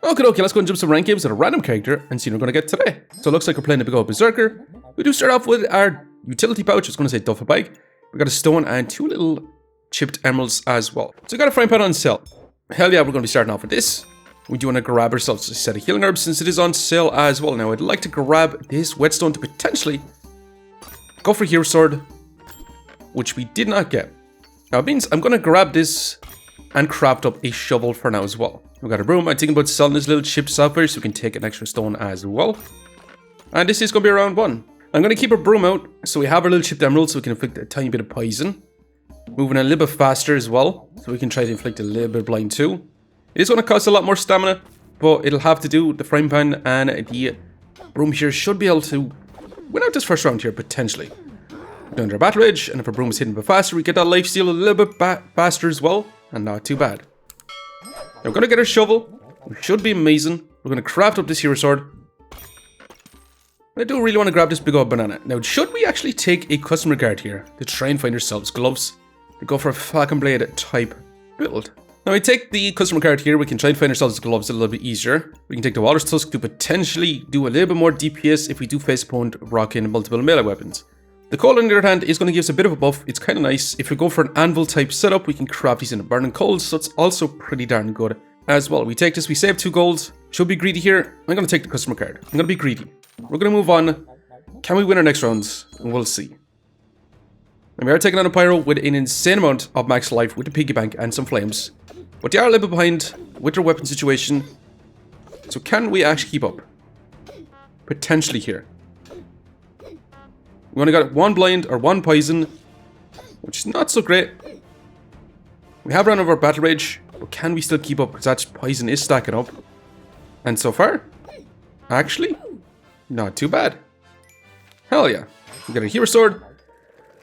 Okay, let's go and jump some rank games with a random character and see what we're going to get today. So it looks like we're playing a big old Berserker. We do start off with our utility pouch. I was going to say duffel bag. We got a stone and 2 little chipped emeralds as well. So we got a frying pan on sale. Hell yeah, we're going to be starting off with this. We do want to grab ourselves a set of healing herbs since it is on sale as well. Now I'd like to grab this whetstone to potentially go for hero sword, which we did not get. Now it means I'm going to grab this and craft up a shovel for now as well. We got a broom. I'm thinking about selling this little chip software so we can take an extra stone as well. And this is going to be round 1. I'm going to keep our broom out so we have our little chipped emerald so we can inflict a tiny bit of poison. Moving a little bit faster as well so we can try to inflict a little bit of blind too. It is going to cost a lot more stamina, but it'll have to do. The frying pan and the broom here should be able to win out this first round here potentially. We're under our battle rage, and if our broom is hitting a bit faster, we get that lifesteal a little bit faster as well, and not too bad. Now we're going to get our shovel. We should be amazing. We're going to craft up this hero sword. I do really want to grab this big old banana. Now, should we actually take a customer card here to try and find ourselves gloves to go for a Falcon blade type build? Now, we take the customer card here. We can try and find ourselves gloves a little bit easier. We can take the Walrus Tusk to potentially do a little bit more DPS if we do face opponent rocking multiple melee weapons. The coal, on the other hand, is going to give us a bit of a buff. It's kind of nice. If we go for an anvil type setup, we can craft these into burning coals, so it's also pretty darn good as well. We take this, we save 2 gold. Should be greedy here. I'm going to take the customer card. I'm going to be greedy. We're going to move on. Can we win our next rounds? And we'll see. And we are taking on a pyro with an insane amount of max life with the piggy bank and some flames. But they are a little bit behind with their weapon situation. So can we actually keep up? Potentially here. We only got 1 blind or 1 poison, which is not so great. We have run over battle rage, but can we still keep up? Because that poison is stacking up. And so far, actually, not too bad. Hell yeah. We got a hero sword.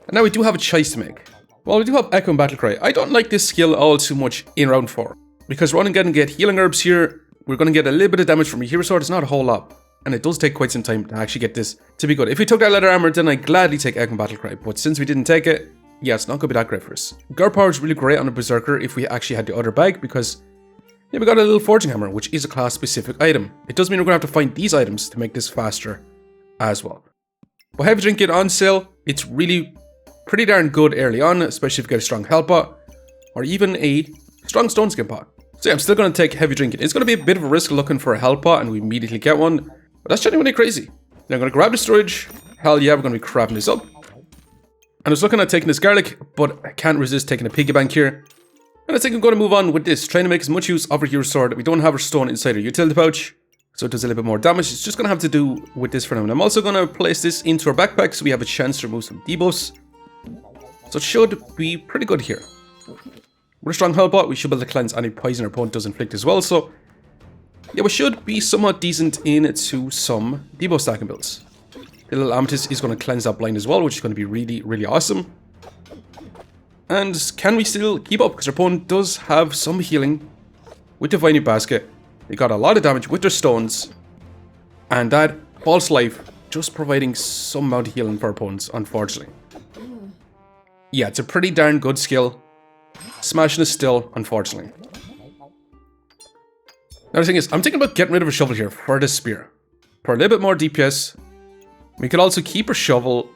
And now we do have a choice to make. Well, we do have Echo and Battle Cry. I don't like this skill all too much in round 4. Because we're only going to get healing herbs here. We're going to get a little bit of damage from a hero sword. It's not a whole lot. And it does take quite some time to actually get this to be good. If we took that leather armor, then I'd gladly take Echo and Battle Cry. But since we didn't take it, yeah, it's not going to be that great for us. Guard power is really great on a Berserker if we actually had the other bag. Because yeah, we got a little forging hammer, which is a class specific item. It does mean we're going to have to find these items to make this faster as well. But heavy drinking on sale, it's really pretty darn good early on, especially if you get a strong health pot or even a strong stone skin pot. So yeah, I'm still going to take heavy drinking. It's going to be a bit of a risk looking for a health pot and we immediately get one, but that's genuinely crazy. Now I'm going to grab the storage. Hell yeah, we're going to be crafting this up. And I was looking at taking this garlic, but I can't resist taking a piggy bank here. And I think I'm going to move on with this, trying to make as much use of our hero sword. We don't have our stone inside our utility pouch, so it does a little bit more damage. It's just going to have to do with this for now. And I'm also going to place this into our backpack so we have a chance to remove some debuffs. So it should be pretty good here. With a strong health bot, we should be able to cleanse any poison our opponent does inflict as well. So yeah, we should be somewhat decent into some debuff stacking builds. The little amethyst is going to cleanse that blind as well, which is going to be really, really awesome. And can we still keep up? Because our opponent does have some healing with the Divine Basket. They got a lot of damage with their stones. And that false life just providing some amount of healing for our opponents, unfortunately. Yeah, it's a pretty darn good skill. Smashing is still, unfortunately. Now the thing is, I'm thinking about getting rid of a shovel here for this spear. For a little bit more DPS. We could also keep our shovel,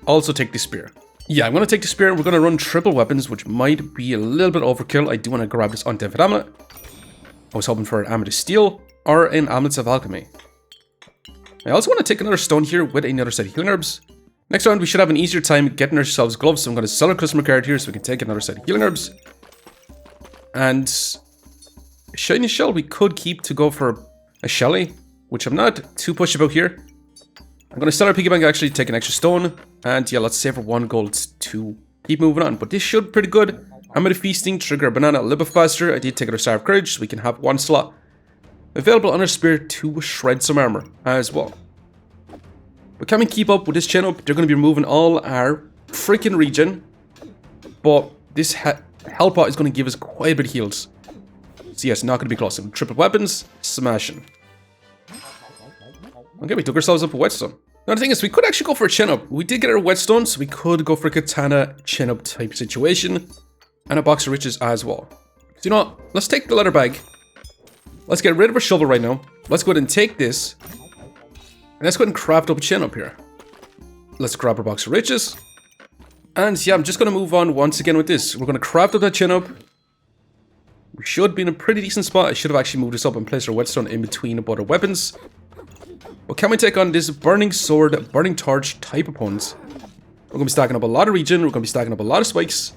also take the spear. Yeah, I'm going to take the spear. We're going to run triple weapons, which might be a little bit overkill. I do want to grab this undead amulet. I was hoping for an amethyst steel or an amulet of alchemy. I also want to take another stone here with another set of healing herbs. Next round, we should have an easier time getting ourselves gloves, so I'm going to sell our customer card here so we can take another set of healing herbs. And a shiny shell we could keep to go for a shelly, which I'm not too pushed about here. I'm going to sell our piggy bank, actually take an extra stone, and yeah, let's save for 1 gold to keep moving on. But this should be pretty good. I'm going to feasting, trigger a banana a little bit faster. I did take our Star of Courage, so we can have 1 slot available on our spear to shred some armor as well. But can we keep up with this chin up? They're going to be removing all our freaking regen. But this health pot is going to give us quite a bit of heals. So yes, not going to be close. Triple weapons, smashing. Okay, we took ourselves up a whetstone. Now the thing is, we could actually go for a chin up. We did get our whetstone, so we could go for a katana chin up type situation. And a box of riches as well. So you know what? Let's take the leather bag. Let's get rid of our shovel right now. Let's go ahead and take this. And let's go ahead and craft up a chin up here. Let's grab our box of riches. And yeah, I'm just going to move on once again with this. We're going to craft up that chin up. We should be in a pretty decent spot. I should have actually moved this up and placed our whetstone in between both our weapons. But can we take on this burning sword, burning torch type opponent? We're going to be stacking up a lot of regen. We're going to be stacking up a lot of spikes.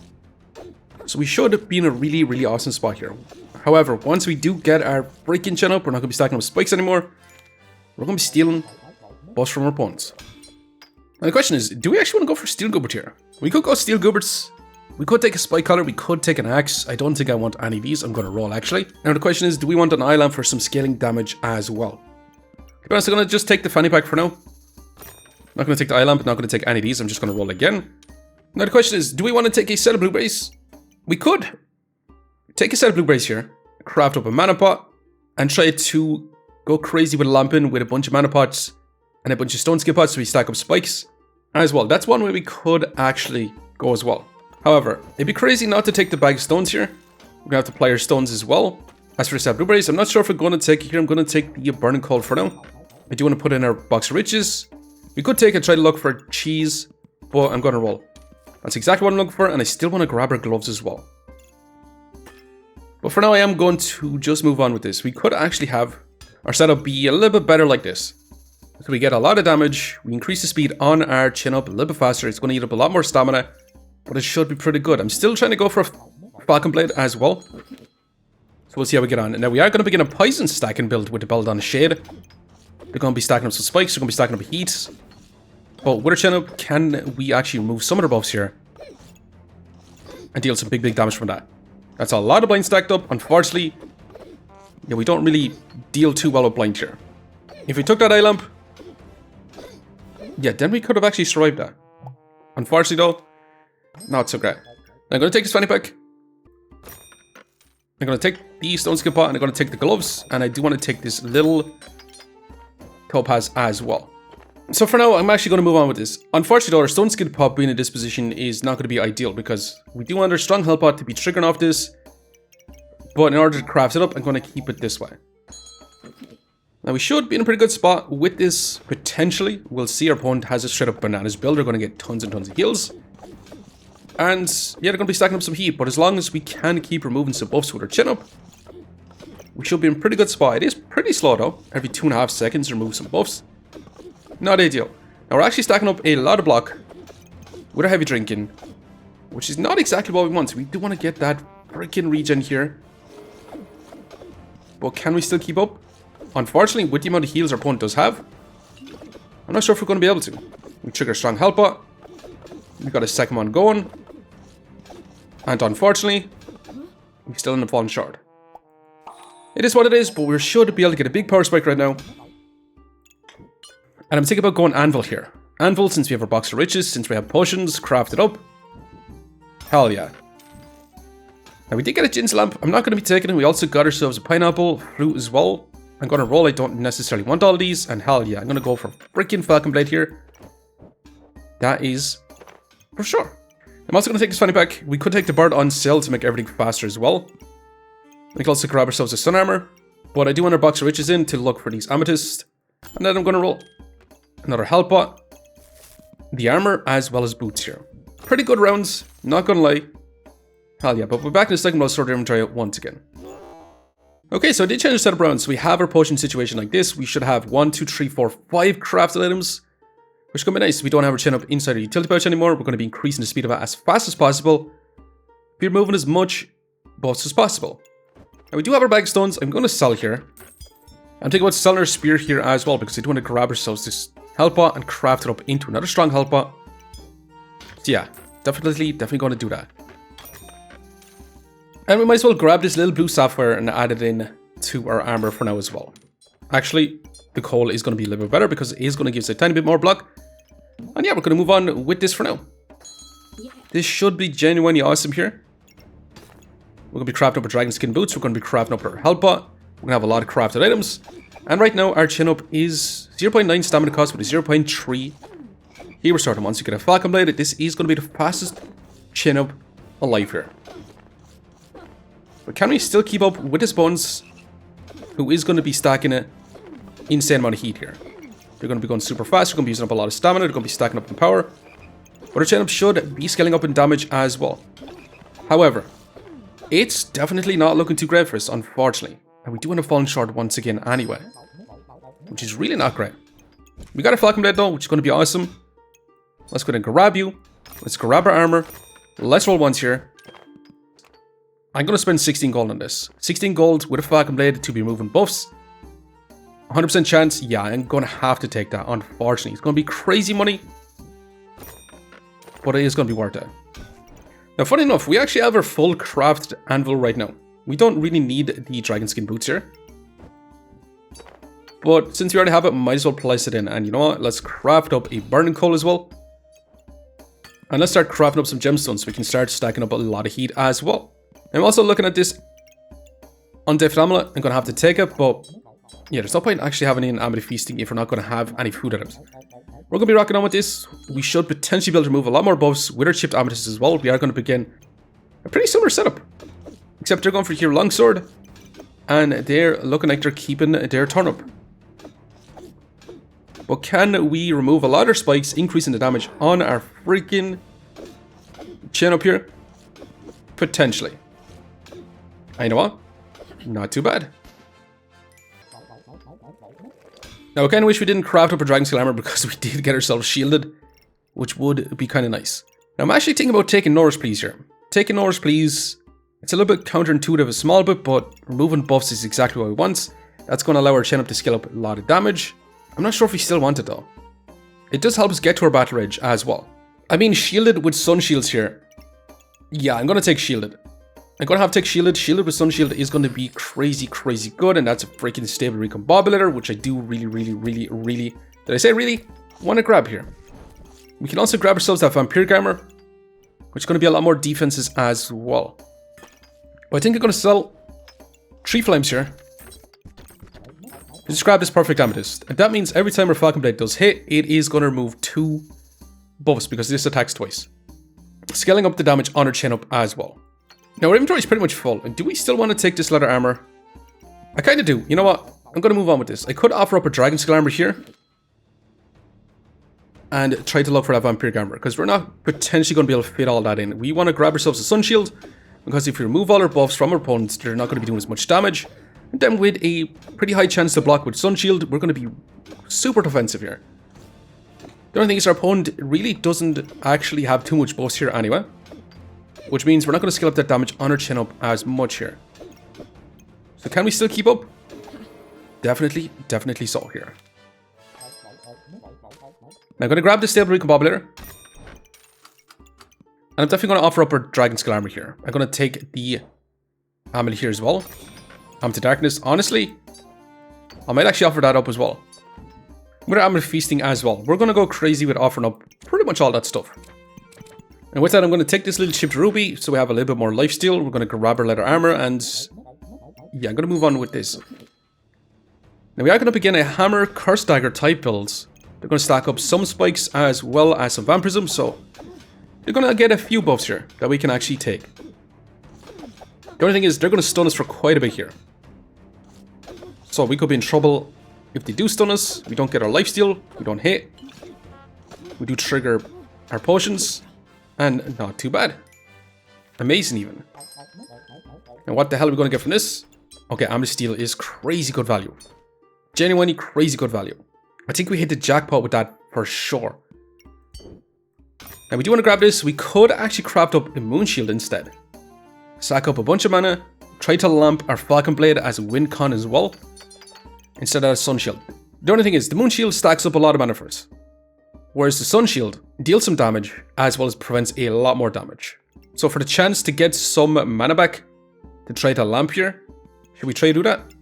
So we should be in a really, really awesome spot here. However, once we do get our freaking chin up, we're not going to be stacking up spikes anymore. We're going to be stealing buffs from our opponents. Now the question is, do we actually want to go for steel goobert here? We could go steel gooberts. We could take a spike collar. We could take an axe. I don't think I want any of these. I'm going to roll actually. Now the question is, do we want an eye lamp for some scaling damage as well? To be honest, I'm going to just take the fanny pack for now. I'm not going to take the eye lamp. I'm not going to take any of these. I'm just going to roll again. Now the question is, do we want to take a set of blueberries? We could take a set of blueberries here, craft up a mana pot, and try to go crazy with a lampin with a bunch of mana pots and a bunch of stone skill pots so we stack up spikes as well. That's one way we could actually go as well. However, it'd be crazy not to take the bag of stones here. We're going to have to apply our stones as well. As for the set of blueberries, I'm not sure if we're going to take it here. I'm going to take the burning coal for now. I do want to put in our box of riches. We could take it, try to look for cheese, but I'm going to roll. That's exactly what I'm looking for, and I still want to grab our gloves as well. But for now, I am going to just move on with this. We could actually have our setup be a little bit better like this. So we get a lot of damage, we increase the speed on our chin up a little bit faster. It's going to eat up a lot more stamina, but it should be pretty good. I'm still trying to go for a Falcon blade as well. So we'll see how we get on. And now we are going to begin a poison stacking build with the Belladonna Shade. They're going to be stacking up some spikes, they're going to be stacking up heat. But with our chin up, can we actually remove some of their buffs here and deal some big damage from that? That's a lot of blind stacked up. Unfortunately, yeah, we don't really deal too well with blind here. If we took that eye lamp, yeah, then we could have actually survived that. Unfortunately though, not so great. I'm going to take this fanny pack. I'm going to take the stone skill pot and I'm going to take the gloves. And I do want to take this little topaz as well. So for now, I'm actually going to move on with this. Unfortunately though, our stone skill pot being in this position is not going to be ideal because we do want our strong health pot to be triggering off this. But in order to craft it up, I'm going to keep it this way. Now we should be in a pretty good spot with this, potentially. We'll see our opponent has a straight up bananas build. They're going to get tons and tons of heals. And yeah, they're going to be stacking up some heat. But as long as we can keep removing some buffs with our chin up, we should be in a pretty good spot. It is pretty slow though. Every 2.5 seconds remove some buffs. Not ideal. Now we're actually stacking up a lot of block with our heavy drinking, which is not exactly what we want. So we do want to get that freaking regen here. But can we still keep up? Unfortunately, with the amount of heals our opponent does have, I'm not sure if we're going to be able to. We trigger strong health pot. We got a second one going. And unfortunately, we still end up falling short. It is what it is, but we should be able to get a big power spike right now. And I'm thinking about going anvil here. Anvil, since we have our box of riches, since we have potions, craft it up. Hell yeah. Now we did get a Djinn's lamp. I'm not going to be taking it. We also got ourselves a pineapple, fruit as well. I'm going to roll. I don't necessarily want all of these. And hell yeah, I'm going to go for freaking Falcon blade here. That is for sure. I'm also going to take this fanny pack. We could take the bird on sale to make everything faster as well. We can also grab ourselves a sun armor. But I do want our box of riches in to look for these amethysts. And then I'm going to roll another health pot, the armor, as well as boots here. Pretty good rounds, not gonna lie. Hell yeah, but we're back in a second. I'll sort of inventory out once again. Okay, so I did change the setup rounds. So we have our potion situation like this. We should have 1, 2, 3, 4, 5 crafted items, which is gonna be nice. We don't have our chin up inside our utility pouch anymore. We're gonna be increasing the speed of it as fast as possible. We're moving as much buffs as possible. Now we do have our bag of stones. I'm gonna sell here. I'm thinking about selling our spear here as well because I do want to grab ourselves this health pot and craft it up into another strong health pot. So yeah, definitely going to do that. And we might as well grab this little blue sapphire and add it in to our armor for now as well. Actually, the coal is going to be a little bit better because it is going to give us a tiny bit more block. And yeah, we're going to move on with this for now. This should be genuinely awesome here. We're going to be crafting up our dragon skin boots. We're going to be crafting up our health pot. We're going to have a lot of crafted items. And right now, our chin up is 0.9 stamina cost with a 0.3 hero starter. Once you get a Falcon blade, this is going to be the fastest chin up alive here. But can we still keep up with his bones? who is going to be stacking an insane amount of heat here. They're going to be going super fast. They're going to be using up a lot of stamina. They're going to be stacking up in power. But our Chin-Up should be scaling up in damage as well. However, it's definitely not looking too great for us, unfortunately. And we do end up falling short once again anyway. Which is really not great. We got a Falcon Blade though, which is going to be awesome. Let's go ahead and grab you. Let's grab our armor. Let's roll once here. I'm going to spend 16 gold on this. 16 gold with a Falcon Blade to be removing buffs. 100% chance. Yeah, I'm going to have to take that, unfortunately. It's going to be crazy money. But it is going to be worth it. Now, funny enough, we actually have our full crafted anvil right now. We don't really need the dragon skin boots here. But since we already have it, might as well place it in. And you know what? Let's craft up a burning coal as well. And let's start crafting up some gemstones so we can start stacking up a lot of heat as well. I'm also looking at this undead amulet. I'm going to have to take it, but yeah, there's no point actually having an amulet feasting if we're not going to have any food items. We're going to be rocking on with this. We should potentially be able to remove a lot more buffs with our chipped amethyst as well. We are going to begin a pretty similar setup. Except they're going for here longsword. And they're looking like they're keeping their turnip. But can we remove a lot of their spikes, increasing the damage on our freaking chin up here? Potentially. And you know what? Not too bad. Now I kind of wish we didn't craft up a dragon scale armor because we did get ourselves shielded, which would be kind of nice. Now I'm actually thinking about taking Nourish Please here. Taking Nourish Please, it's a little bit counterintuitive a small bit, but removing buffs is exactly what we want. That's going to allow our chin up to scale up a lot of damage. I'm not sure if we still want it though. It does help us get to our battle rage as well. I mean, shielded with sun shields here. Yeah, I'm going to take shielded. I'm going to have to take shielded. Shielded with sun shield is going to be crazy, crazy good. And that's a freaking stable recombobulator, which I do really, did I say really? Want to grab here. We can also grab ourselves that vampiric armor, which is going to be a lot more defenses as well. But I think I'm going to sell 3 flames here. Just grab this perfect amethyst. And that means every time our Falcon Blade does hit, it is going to remove 2 buffs because this attacks twice. Scaling up the damage on our chin up as well. Now our inventory is pretty much full. And do we still want to take this leather armor? I kind of do. You know what? I'm going to move on with this. I could offer up a dragon skull armor here. And try to look for that vampiric armor. Because we're not potentially going to be able to fit all that in. We want to grab ourselves a sun shield. Because if we remove all our buffs from our opponents, they're not going to be doing as much damage. And then with a pretty high chance to block with sun shield, we're going to be super defensive here. The only thing is our opponent really doesn't actually have too much buffs here anyway. Which means we're not going to scale up that damage on our chin up as much here. So can we still keep up? Definitely so here. Now I'm going to grab the stable recombobulator. And I'm definitely going to offer up our dragon skull armor here. I'm going to take the amulet here as well. Amulet to darkness. Honestly, I might actually offer that up as well. With our amulet feasting as well. We're going to go crazy with offering up pretty much all that stuff. And with that, I'm going to take this little chipped ruby, so we have a little bit more lifesteal. We're going to grab our leather armor, and yeah, I'm going to move on with this. Now we are going to begin a hammer curse dagger type builds. They're going to stack up some spikes as well as some vampirism, so you're going to get a few buffs here that we can actually take. The only thing is, they're going to stun us for quite a bit here. So we could be in trouble if they do stun us. We don't get our lifesteal, we don't hit. We do trigger our potions. And not too bad. Amazing even. And what the hell are we going to get from this? Okay, amethyst steel is crazy good value. Genuinely crazy good value. I think we hit the jackpot with that for sure. Now we do want to grab this. We could actually craft up a moon shield instead. Sack up a bunch of mana. Try to lamp our Falcon Blade as a wind con as well. Instead of a sun shield. The only thing is, the moon shield stacks up a lot of mana for us. Whereas the sun shield deals some damage as well as prevents a lot more damage. So for the chance to get some mana back to try to lamp here, should we try to do that?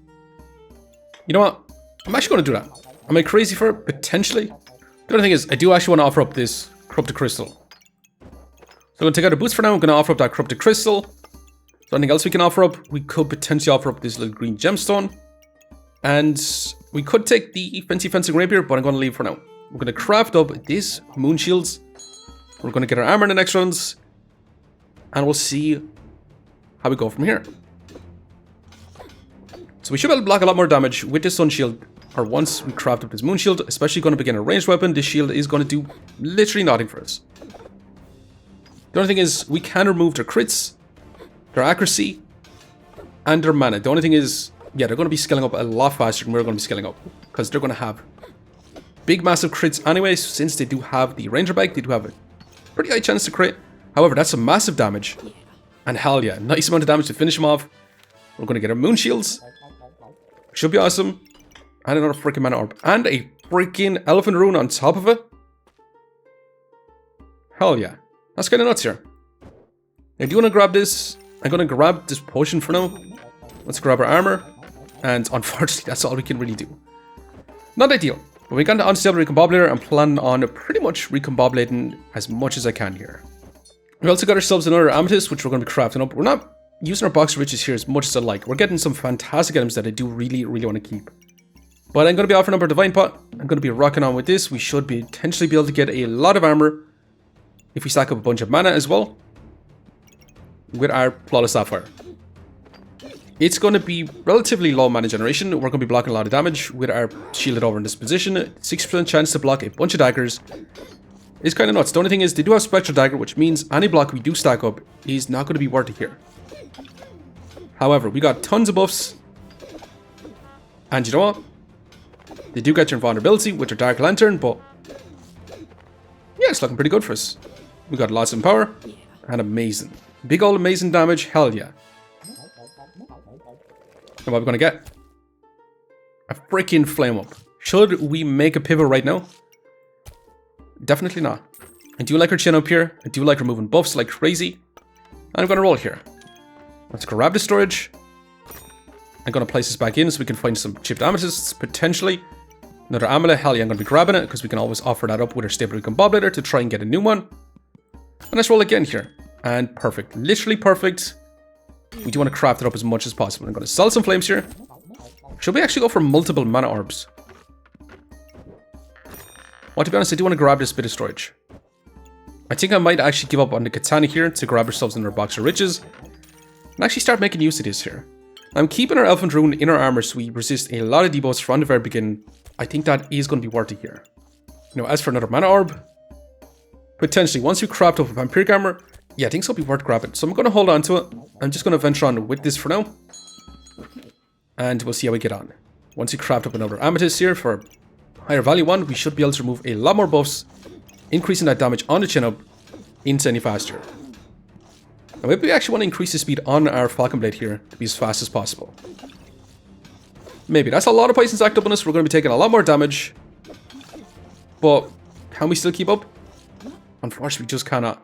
You know what? I'm actually going to do that. Am I crazy for it? Potentially. The only thing is, I do actually want to offer up this corrupted crystal. So I'm going to take out a boost for now. I'm going to offer up that corrupted crystal. So anything else we can offer up? We could potentially offer up this little green gemstone. And we could take the fancy fencing rapier, but I'm going to leave for now. We're going to craft up these moon shields. We're going to get our armor in the next rounds. And we'll see how we go from here. So we should be able to block a lot more damage with this Sun Shield, or once we craft up this Moon Shield, especially going to begin a ranged weapon. This shield is going to do literally nothing for us. The only thing is, we can remove their crits, their accuracy, and their mana. The only thing is, yeah, they're going to be scaling up a lot faster than we're going to be scaling up, because they're going to have big, massive crits anyway. Since they do have the Ranger Bag, they do have a pretty high chance to crit. However, that's some massive damage, and hell yeah, nice amount of damage to finish them off. We're going to get our Moon Shields. Should be awesome. And another freaking Mana Orb. And a freaking Elephant Rune on top of it. Hell yeah. That's kind of nuts here. Now, do you want to grab this? I'm going to grab this potion for now. Let's grab our armor. And unfortunately, that's all we can really do. Not ideal. But we got the unstable recombobulator. I'm planning on pretty much recombobulating as much as I can here. We also got ourselves another amethyst, which we're going to be crafting up. We're not using our box of riches here as much as I like. We're getting some fantastic items that I do really, really want to keep. But I'm going to be offering up our Divine Pot. I'm going to be rocking on with this. We should be potentially be able to get a lot of armor if we stack up a bunch of mana as well with our Flawless Sapphire. It's going to be relatively low mana generation. We're going to be blocking a lot of damage with our shielded over in this position. 6% chance to block a bunch of daggers. It's kind of nuts. The only thing is they do have Spectral Dagger, which means any block we do stack up is not going to be worth it here. However, we got tons of buffs. And you know what? They do get your invulnerability with their Dark Lantern, but yeah, it's looking pretty good for us. We got lots of power and amazing. Big old amazing damage, hell yeah. And what are we gonna get? A freaking Flame Up. Should we make a pivot right now? Definitely not. I do like our chin up here. I do like removing buffs like crazy. And I'm gonna roll here. Let's grab the storage. I'm gonna place this back in so we can find some chipped amethysts, potentially. Another amulet, hell yeah, I'm gonna be grabbing it because we can always offer that up with our stable recombobulator to try and get a new one. And let's roll again here. And perfect, literally perfect. We do want to craft it up as much as possible. I'm gonna sell some flames here. Should we actually go for multiple mana orbs? Well, to be honest, I do want to grab this bit of storage. I think I might actually give up on the katana here to grab ourselves another box of riches. And actually start making use of this here. I'm keeping our Elephant Rune in our armor so we resist a lot of debuffs from the very beginning. I think that is going to be worth it here. Now, as for another Mana Orb, potentially, once you craft up a Vampiric Armor, yeah, I think it'll be worth grabbing. So I'm going to hold on to it. I'm just going to venture on with this for now. And we'll see how we get on. Once you craft up another Amethyst here for a higher value one, we should be able to remove a lot more buffs, increasing that damage on the chin up insanely faster. Now, maybe we actually want to increase the speed on our Falcon Blade here to be as fast as possible. Maybe. That's a lot of poison stacked up on us. We're going to be taking a lot more damage. But can we still keep up? Unfortunately, we just cannot.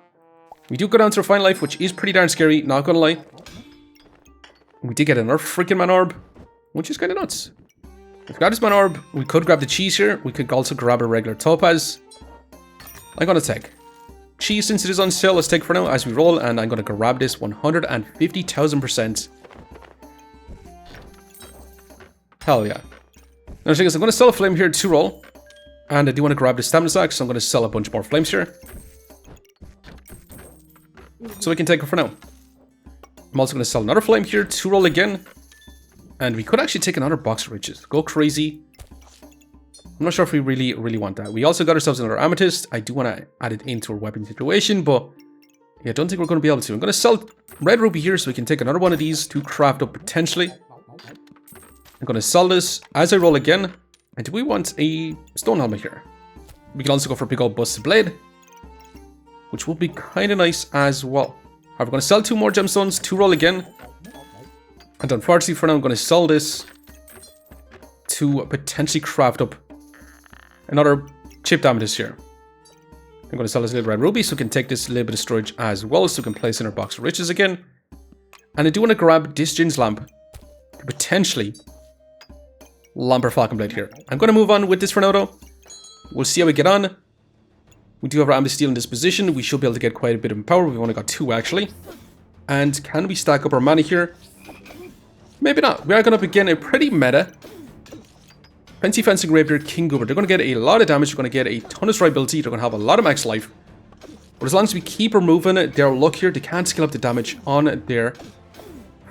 We do go down to our final life, which is pretty darn scary, not going to lie. We did get another freaking Mana Orb, which is kind of nuts. If we got this Mana Orb, we could grab the cheese here. We could also grab a regular Topaz. I'm going to take cheese since it is on sale. Let's take for now as we roll, and I'm going to grab this 150,000%. Hell yeah. Now the thing is, I'm going to sell a flame here to roll. And I do want to grab the stamina sack, so I'm going to sell a bunch more flames here. So we can take it for now. I'm also going to sell another flame here to roll again. And we could actually take another box of riches. Go crazy. I'm not sure if we really want that. We also got ourselves another amethyst. I do want to add it into our weapon situation, but yeah, I don't think we're going to be able to. I'm going to sell red ruby here so we can take another one of these to craft up potentially. I'm going to sell this as I roll again. And do we want a stone helmet here? We can also go for a big old busted blade, which will be kind of nice as well. Alright, we're going to sell 2 more gemstones to roll again. And unfortunately for now, I'm going to sell this to potentially craft up another chipped amethyst here. I'm going to sell this little red ruby so we can take this little bit of storage as well, so we can place in our box of riches again. And I do want to grab this Djinn's lamp to potentially lamp our Falcon Blade here. I'm going to move on with this for now though. We'll see how we get on. We do have our amethyst steel in this position. We should be able to get quite a bit of power. We've only got 2 actually. And can we stack up our mana here? Maybe not. We are going to begin a pretty meta Fancy Fencing Rapier King Goober. They're going to get a lot of damage. They're going to get a ton of striability. They're going to have a lot of max life. But as long as we keep removing their luck here, they can't scale up the damage on their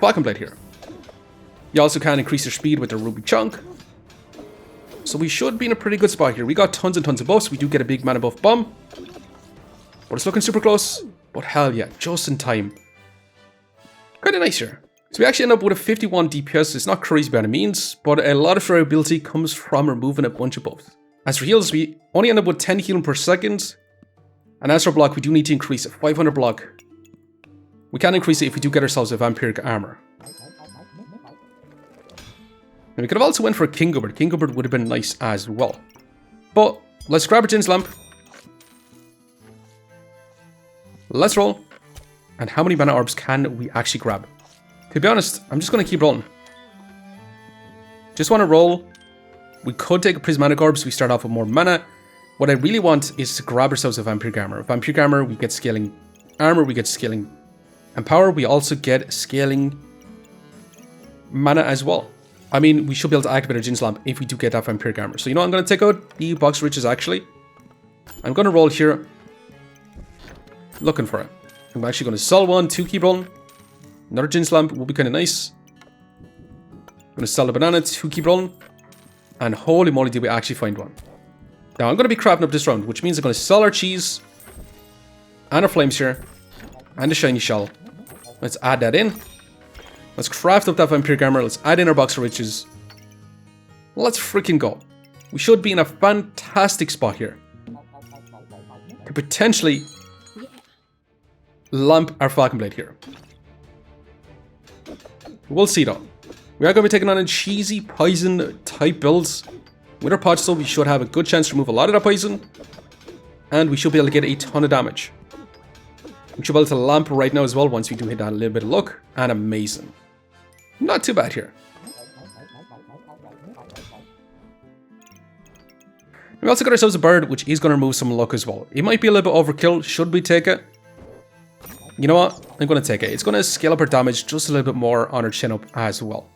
Falcon Blade here. You also can increase your speed with the ruby chunk. So we should be in a pretty good spot here. We got tons and tons of buffs. We do get a big mana buff bomb. But it's looking super close. But hell yeah, just in time. Kind of nice here. So we actually end up with a 51 DPS. It's not crazy by any means, but a lot of variability comes from removing a bunch of buffs. As for heals, we only end up with 10 healing per second. And as for block, we do need to increase it. 500 block. We can increase it if we do get ourselves a vampiric armor. And we could have also went for a King Gubbard. King Gubbard would have been nice as well. But let's grab a Djinn's Lamp. Let's roll. And how many mana orbs can we actually grab? To be honest, I'm just going to keep rolling. Just want to roll. We could take a Prismatic Orb, so we start off with more mana. What I really want is to grab ourselves a Vampiric Armor. Vampiric Armor, we get scaling armor, we get scaling and power. We also get scaling mana as well. I mean, we should be able to activate our Djinn's Lamp if we do get that Vampiric Armor. So you know, I'm going to take out the Box of Riches actually. I'm going to roll here. Looking for it. I'm actually going to sell one, 2 keep rolling. Another Djinn's Lamp will be kind of nice. I'm going to sell the banana, 2 keep rolling. And holy moly, did we actually find one. Now, I'm going to be crafting up this round, which means I'm going to sell our cheese. And our flames here. And the shiny shell. Let's add that in. Let's craft up that Vampiric Armor. Let's add in our Box of Riches. Let's freaking go. We should be in a fantastic spot here. To potentially lamp our Falcon Blade here. We'll see though. We are going to be taking on a cheesy poison type builds. With our Pod Soul, we should have a good chance to remove a lot of that poison. And we should be able to get a ton of damage. We should be able to lamp right now as well once we do hit that little bit of luck. And amazing. Not too bad here. We also got ourselves a bird, which is going to remove some luck as well. It might be a little bit overkill. Should we take it? You know what? I'm going to take it. It's going to scale up our damage just a little bit more on our chin up as well.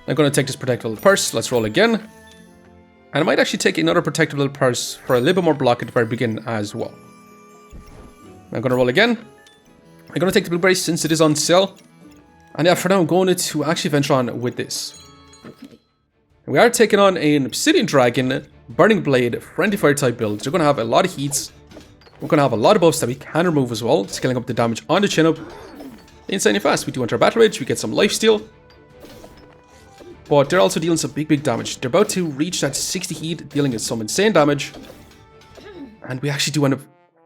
I'm going to take this Protective Little Purse. Let's roll again. And I might actually take another Protective Little Purse for a little bit more block at the very beginning as well. I'm going to roll again. I'm going to take the Blueberry since it is on sale. And yeah, for now I'm going to actually venture on with this. We are taking on an Obsidian Dragon, Burning Blade, Friendly Fire type build. They're going to have a lot of heats. We're going to have a lot of buffs that we can remove as well, scaling up the damage on the chin up. Insanely fast. We do enter Battle Rage, we get some lifesteal. But they're also dealing some big damage. They're about to reach that 60 heat, dealing some insane damage. And we actually do end up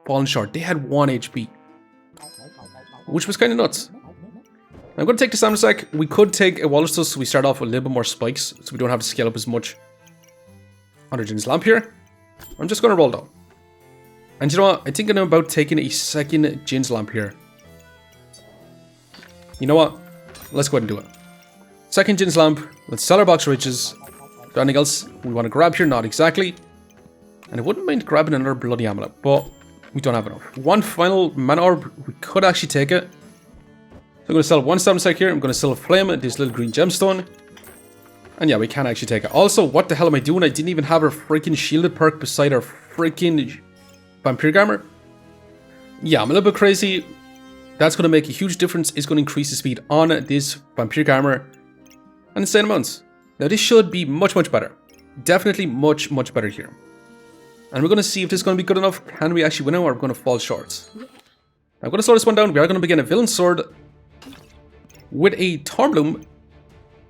falling short. They had 1 HP. Which was kind of nuts. I'm going to take the Stamina Sack. We could take a Walrus Tusk, so we start off with a little bit more spikes, so we don't have to scale up as much on our Djinn's Lamp here. I'm just going to roll down. And you know what? I think I'm about taking a second Djinn's Lamp here. You know what? Let's go ahead and do it. Second Djinn's Lamp. Let's sell our Box of Riches. Is there anything else we want to grab here? Not exactly. And I wouldn't mind grabbing another Bloody Amulet, but we don't have enough. One final Mana Orb. We could actually take it. So I'm going to sell one Stamina Sack here. I'm going to sell a Flame, this little green gemstone. And yeah, we can actually take it. Also, what the hell am I doing? I didn't even have our freaking shielded perk beside our freaking Vampiric Armor. Yeah, I'm a little bit crazy. That's going to make a huge difference. It's going to increase the speed on this Vampiric Armor. And insane amounts. Now this should be much better. Definitely much better here. And we're going to see if this is going to be good enough. Can we actually win it, or are we going to fall short? I'm going to slow this one down. We are going to begin a Villain Sword with a Thornbloom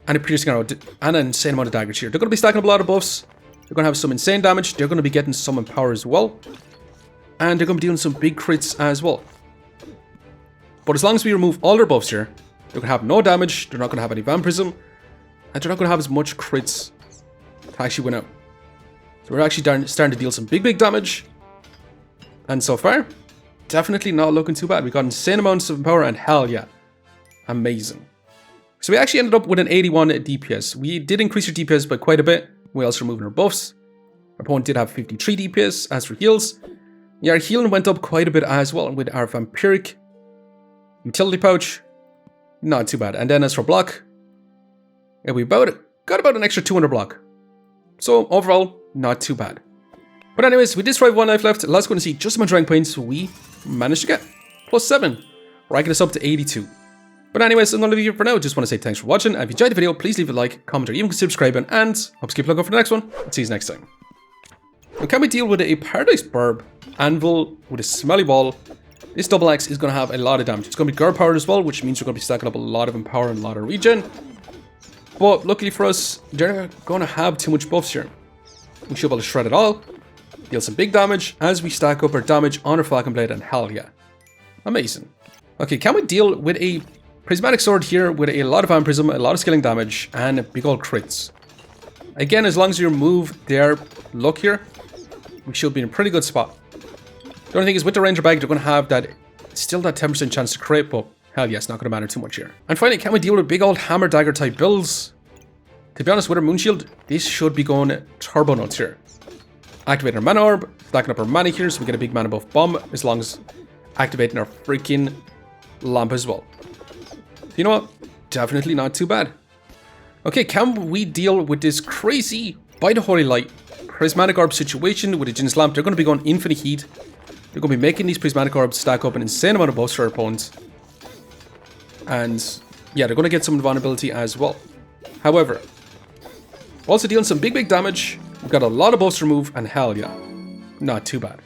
and a Piercing Arrow and an insane amount of daggers here. They're going to be stacking up a lot of buffs. They're going to have some insane damage. They're going to be getting some power as well. And they're going to be doing some big crits as well. But as long as we remove all their buffs here, they're going to have no damage. They're not going to have any Vampirism. And they're not going to have as much crits to actually win out. So we're actually starting to deal some big damage. And so far, definitely not looking too bad. We got insane amounts of power, and hell yeah. Amazing. So we actually ended up with an 81 DPS. We did increase our DPS by quite a bit. We also removed our buffs. Our opponent did have 53 DPS. As for heals, yeah, our healing went up quite a bit as well with our Vampiric Utility Pouch. Not too bad. And then as for block, yeah, we got about an extra 200 block. So overall, not too bad. But anyways, we did survive 1 life left. Let's go and see just how much rank points we managed to get. +7. Ranking us up to 82. But anyways, I'm going to leave you for now. Just want to say thanks for watching. And if you enjoyed the video, please leave a like, comment, or even consider subscribing. And hope to keep looking for the next one. See you next time. Now, can we deal with a Paradise Burb Anvil with a Smelly Ball? This double axe is going to have a lot of damage. It's going to be guard powered as well, which means we're going to be stacking up a lot of empower and a lot of regen. But luckily for us, they're not going to have too much buffs here. We should be able to shred it all, deal some big damage as we stack up our damage on our Falcon Blade, and hell yeah. Amazing. Okay, can we deal with a Prismatic Sword here with a lot of Iron Prism, a lot of skilling damage, and big old crits? Again, as long as you remove their luck here, we should be in a pretty good spot. The only thing is with the Ranger Bag, they're going to have that, still that 10% chance to crit, but hell yeah, it's not going to matter too much here. And finally, can we deal with big old Hammer Dagger type builds? To be honest, with our Moon Shield, this should be going turbo nuts here. Activating our Mana Orb, stacking up our mana here so we get a big mana buff bomb, as long as activating our freaking lamp as well. You know what? Definitely not too bad. Okay, can we deal with this crazy, by the Holy Light, Prismatic Orb situation with a Djinn's Lamp? They're going to be going infinite heat. They're going to be making these Prismatic Orbs stack up an insane amount of buffs for our opponents. And yeah, they're going to get some vulnerability as well. However, also dealing some big damage. We've got a lot of buffs to remove, and hell yeah, not too bad.